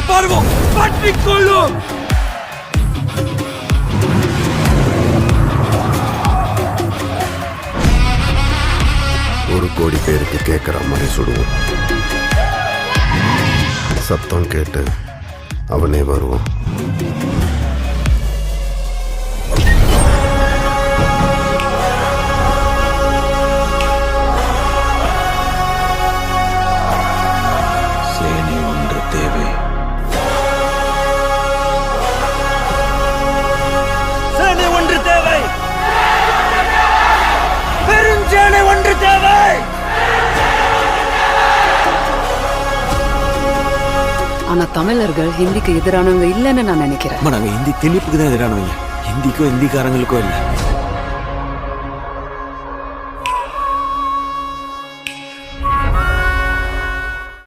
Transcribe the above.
உங்க பார்வோம் பற்றிக்கொள்ளும். ஒரு கோடி பேருக்கு கேட்குற மாதிரி சுடுவோம். சத்தம் கேட்டு அவனே வருவான். சேனை ஒன்று தேவை. சேனை ஒன்று தேவை. பெருஞ்சேனை ஒன்று தேவை. ஆனா தமிழர்கள் ஹிந்திக்கு எதிரானவங்க இல்லைன்னு நான் நினைக்கிறேன். நாங்க ஹிந்தி திணிப்புக்கு தான் எதிரானவங்க, ஹிந்திக்கும் ஹிந்திக்காரங்களுக்கும் இல்லை.